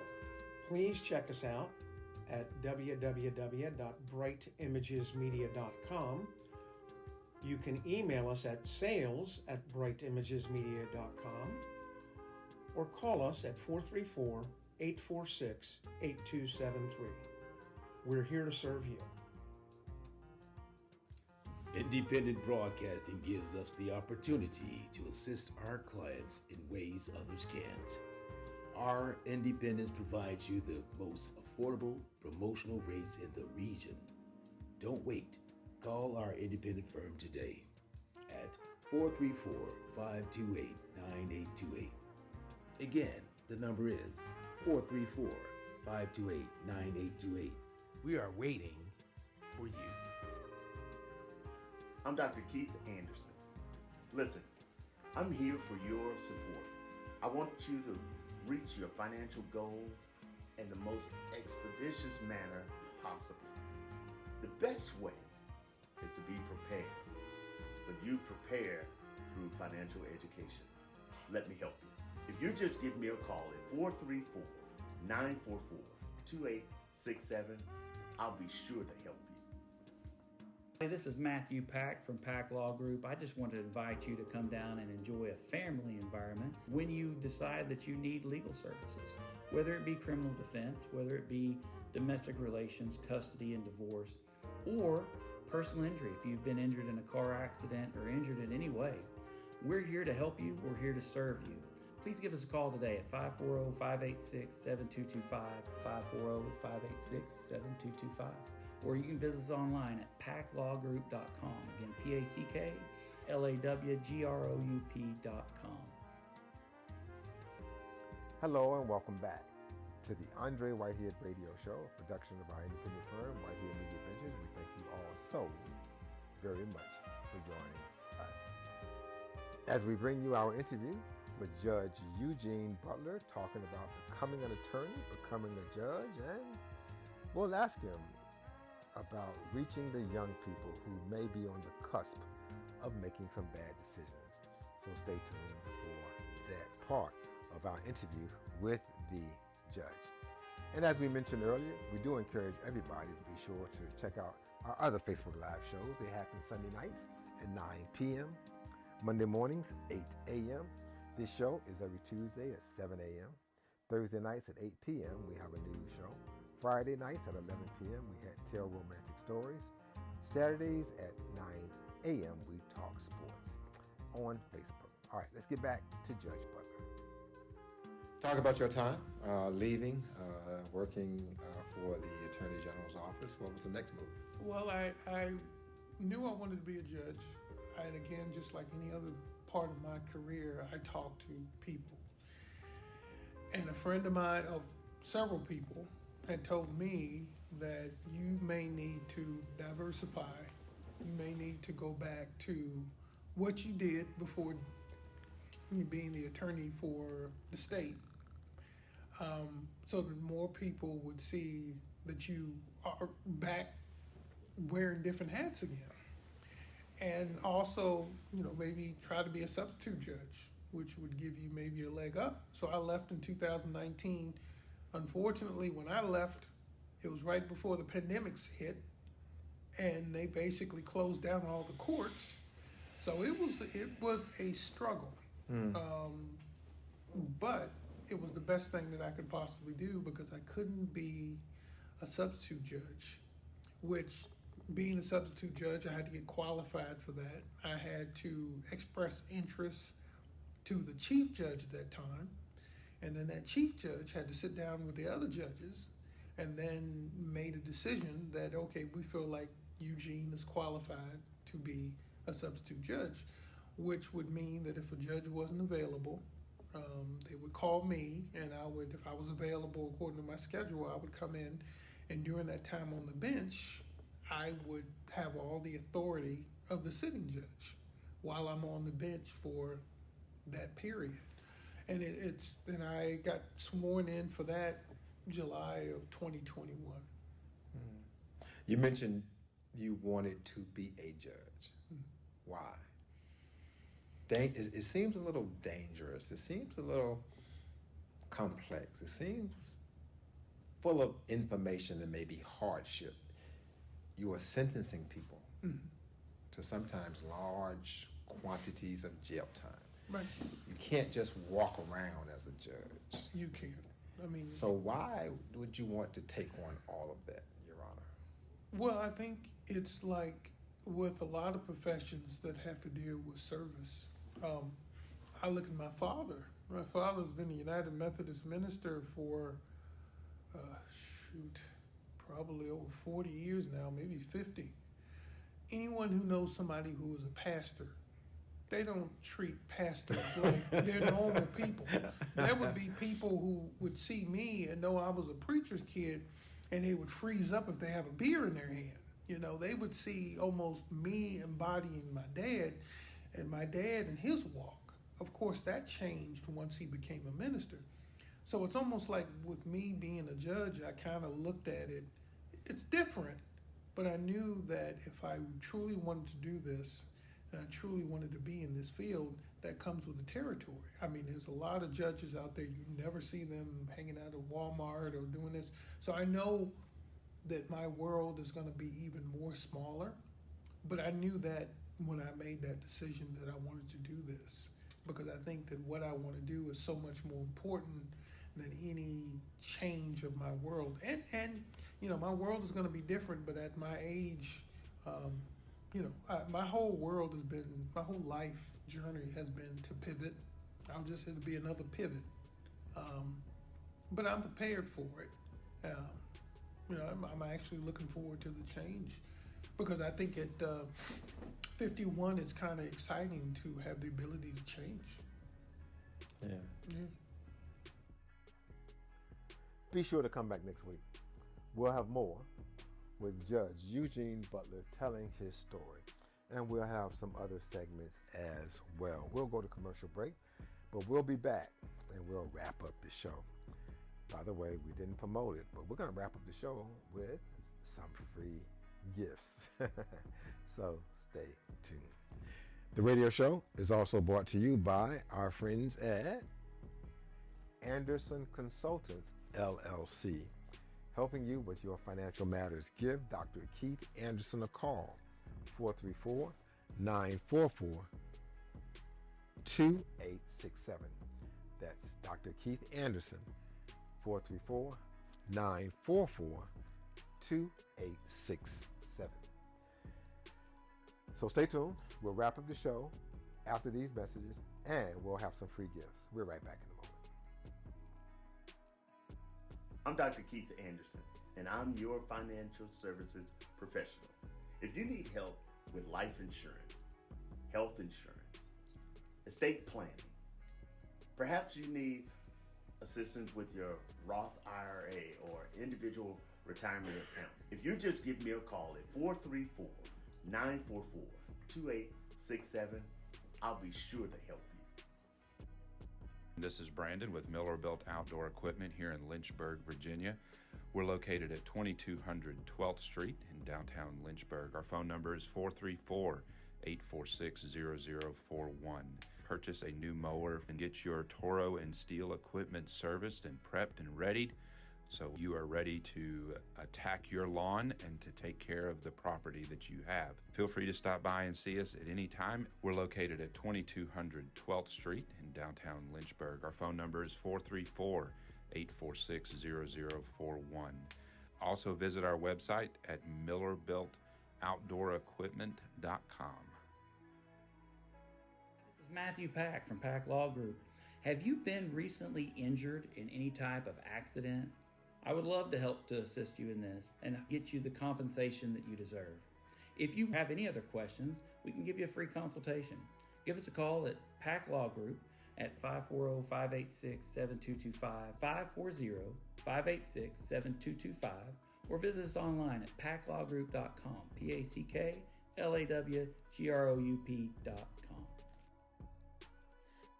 Please check us out at www.brightimagesmedia.com. You can email us at sales@brightimagesmedia.com or call us at 434-846-8273. We're here to serve you. Independent broadcasting gives us the opportunity to assist our clients in ways others can't. Our independence provides you the most affordable promotional rates in the region. Don't wait. Call our independent firm today at 434-528-9828. Again, the number is 434-528-9828. We are waiting for you. I'm Dr. Keith Anderson. Listen, I'm here for your support. I want you to reach your financial goals in the most expeditious manner possible. The best way is to be prepared, but you prepare through financial education. Let me help you. If you just give me a call at 434-944-2867, I'll be sure to help you. Hey, this is Matthew Pack from Pack Law Group. I just wanted to invite you to come down and enjoy a family environment when you decide that you need legal services, whether it be criminal defense, whether it be domestic relations, custody and divorce, or personal injury. If you've been injured in a car accident or injured in any way, we're here to help you. We're here to serve you. Please give us a call today at 540-586-7225, 540-586-7225. Or you can visit us online at packlawgroup.com. Again, PACKLAWGROUP.com. Hello and welcome back to the Andre Whitehead Radio Show, a production of our independent firm, Whitehead Media Ventures. We thank you all so very much for joining us. As we bring you our interview with Judge Eugene Butler, talking about becoming an attorney, becoming a judge, and we'll ask him about reaching the young people who may be on the cusp of making some bad decisions. So stay tuned for that part of our interview with the judge. And as we mentioned earlier, we do encourage everybody to be sure to check out our other Facebook Live shows. They happen Sunday nights at 9 p.m., Monday mornings, 8 a.m. This show is every Tuesday at 7 a.m. Thursday nights at 8 p.m. we have a news show. Friday nights at 11 p.m. we tell romantic stories. Saturdays at 9 a.m. we talk sports on Facebook. All right, let's get back to Judge Butler. Talk about your time leaving, working for the Attorney General's office. What was the next move? Well, I knew I wanted to be a judge. And again, just like any other part of my career, I talk to people. And a friend of mine, of several people, had told me that you may need to diversify. You may need to go back to what you did before you being the attorney for the state, so that more people would see that you are back wearing different hats again. And also, maybe try to be a substitute judge, which would give you maybe a leg up. So I left in 2019. Unfortunately, when I left, it was right before the pandemics hit, and they basically closed down all the courts. So it was a struggle, but it was the best thing that I could possibly do because I couldn't be a substitute judge, which being a substitute judge, I had to get qualified for that. I had to express interest to the chief judge at that time. And then that chief judge had to sit down with the other judges and then made a decision that, okay, we feel like Eugene is qualified to be a substitute judge, which would mean that if a judge wasn't available, they would call me, and I would, if I was available according to my schedule, I would come in, and during that time on the bench, I would have all the authority of the sitting judge while I'm on the bench for that period. And and I got sworn in for that July of 2021. You mentioned you wanted to be a judge. Why? It seems a little dangerous. It seems a little complex. It seems full of information and maybe hardship. You are sentencing people to sometimes large quantities of jail time. Right. You can't just walk around as a judge. You can't. I mean. So why would you want to take on all of that, Your Honor? Well, I think it's like with a lot of professions that have to deal with service. I look at my father. My father's been a United Methodist minister for, probably over 40 years now, maybe 50. Anyone who knows somebody who is a pastor, they don't treat pastors like they're normal people. There would be people who would see me and know I was a preacher's kid, and they would freeze up if they have a beer in their hand. You know, they would see almost me embodying my dad and my dad and his walk. Of course, that changed once he became a minister. So it's almost like with me being a judge, I kind of looked at it. It's different, but I knew that if I truly wanted to do this, and I truly wanted to be in this field, that comes with the territory. I mean, there's a lot of judges out there. You never see them hanging out at Walmart or doing this. So I know that my world is going to be even more smaller, but I knew that when I made that decision that I wanted to do this, because I think that what I want to do is so much more important than any change of my world. And you know, my world is going to be different, but at my age, my whole world has been, my whole life journey has been to pivot. It'll be another pivot. But I'm prepared for it. I'm actually looking forward to the change, because I think at 51, it's kind of exciting to have the ability to change. Yeah. Be sure to come back next week. We'll have more with Judge Eugene Butler telling his story. And we'll have some other segments as well. We'll go to commercial break, but we'll be back and we'll wrap up the show. By the way, we didn't promote it, but we're going to wrap up the show with some free gifts. So stay tuned. The radio show is also brought to you by our friends at Anderson Consultants, LLC, helping you with your financial matters. Give Dr. Keith Anderson a call, 434-944-2867. That's Dr. Keith Anderson, 434-944-2867. So stay tuned. We'll wrap up the show after these messages, and we'll have some free gifts. We're right back in a moment. I'm Dr. Keith Anderson, and I'm your financial services professional. If you need help with life insurance, health insurance, estate planning, perhaps you need assistance with your Roth IRA or individual retirement account, if you just give me a call at 434-944-2867, I'll be sure to help you. This is Brandon with Miller Built Outdoor Equipment here in Lynchburg, Virginia. We're located at 2200 12th Street in downtown Lynchburg. Our phone number is 434-846-0041. Purchase a new mower and get your Toro and Steel equipment serviced and prepped and readied, so you are ready to attack your lawn and to take care of the property that you have. Feel free to stop by and see us at any time. We're located at 2200 12th Street in downtown Lynchburg. Our phone number is 434-846-0041. Also visit our website at outdoorequipment.com. This is Matthew Pack from Pack Law Group. Have you been recently injured in any type of accident? I would love to help to assist you in this and get you the compensation that you deserve. If you have any other questions, we can give you a free consultation. Give us a call at Pack Law Group at 540-586-7225, 540-586-7225, or visit us online at packlawgroup.com, packlawgroup.com.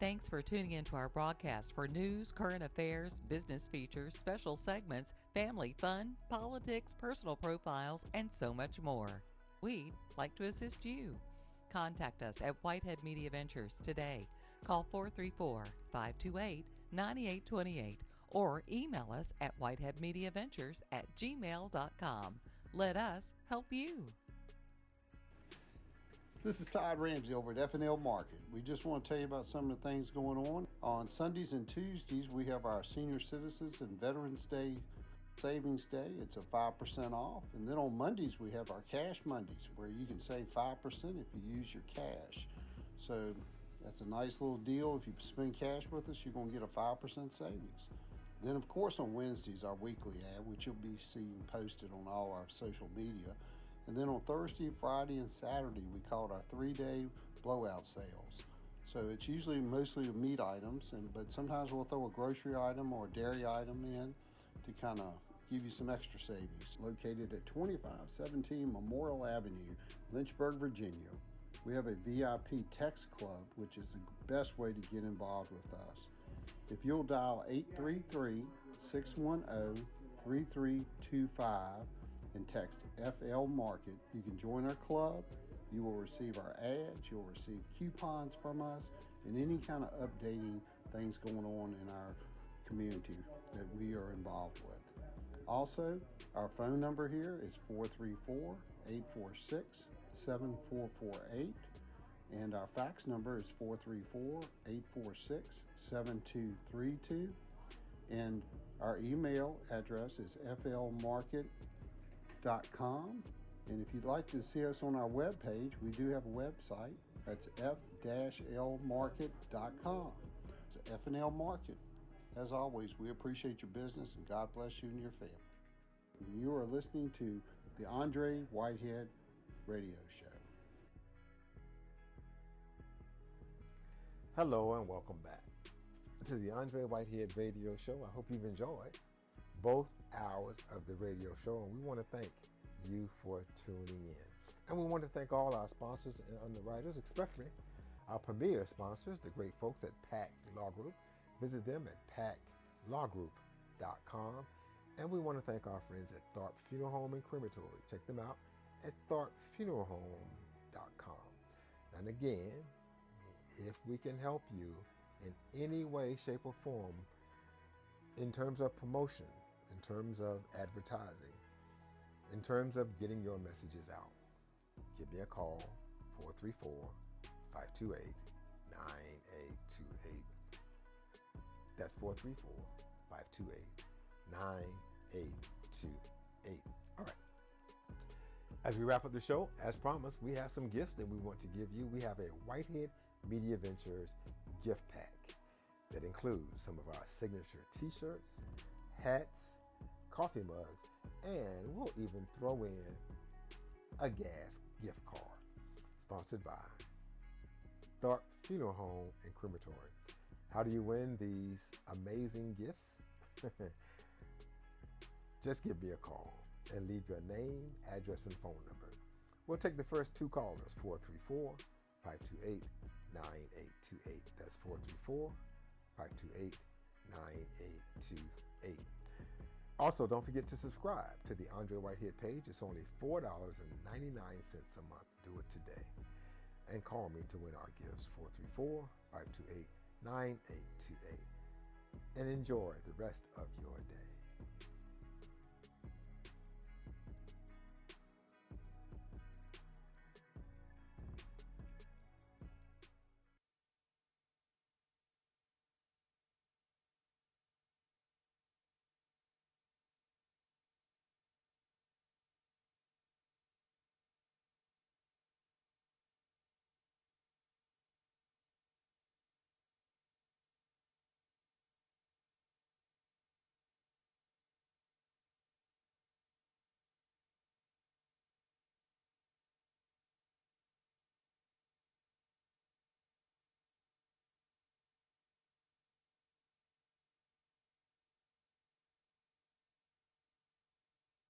Thanks for tuning in to our broadcast for news, current affairs, business features, special segments, family fun, politics, personal profiles, and so much more. We'd like to assist you. Contact us at Whitehead Media Ventures today. Call 434-528-9828 or email us at whiteheadmediaventures@gmail.com. Let us help you. This is Todd Ramsey over at F&L Market. We just want to tell you about some of the things going on. On Sundays and Tuesdays, we have our Senior Citizens and Veterans Day Savings Day. It's a 5% off. And then on Mondays, we have our Cash Mondays, where you can save 5% if you use your cash. So that's a nice little deal. If you spend cash with us, you're going to get a 5% savings. Then, of course, on Wednesdays, our weekly ad, which you'll be seeing posted on all our social media. And then on Thursday, Friday, and Saturday, we call it our 3-day blowout sales. So it's usually mostly meat items, but sometimes we'll throw a grocery item or a dairy item in to kind of give you some extra savings. Located at 2517 Memorial Avenue, Lynchburg, Virginia. We have a VIP text club, which is the best way to get involved with us. If you'll dial 833-610-3325 and text FL Market, you can join our club. You will receive our ads, you'll receive coupons from us, and any kind of updating things going on in our community that we are involved with. Also, our phone number here is 434-846-7448, and our fax number is 434-846-7232, and our email address is flmarket.com. And if you'd like to see us on our webpage, we do have a website. That's f-lmarket.com. It's F&L Market. As always, we appreciate your business and God bless you and your family. You are listening to the Andre Whitehead Radio Show. Hello and welcome back to the Andre Whitehead Radio Show. I hope you've enjoyed both hours of the radio show, and we want to thank you for tuning in. And we want to thank all our sponsors and underwriters, especially our premier sponsors, the great folks at Pack Law Group. Visit them at packlawgroup.com. And we want to thank our friends at Tharp Funeral Home and Crematory. Check them out at tharpfuneralhome.com. And again, if we can help you in any way, shape, or form in terms of promotion, in terms of advertising, in terms of getting your messages out, give me a call, 434-528-9828. That's 434-528-9828. All right. As we wrap up the show, as promised, we have some gifts that we want to give you. We have a Whitehead Media Ventures gift pack that includes some of our signature t-shirts, hats, coffee mugs, and we'll even throw in a gas gift card sponsored by Tharp Funeral Home and Crematory. How do you win these amazing gifts? Just give me a call and leave your name, address, and phone number. We'll take the first two callers, 434-528-9828. That's 434-528-9828. Also, don't forget to subscribe to the Andre Whitehead page. It's only $4.99 a month. Do it today. And call me to win our gifts, 434-528-9828. And enjoy the rest of your day.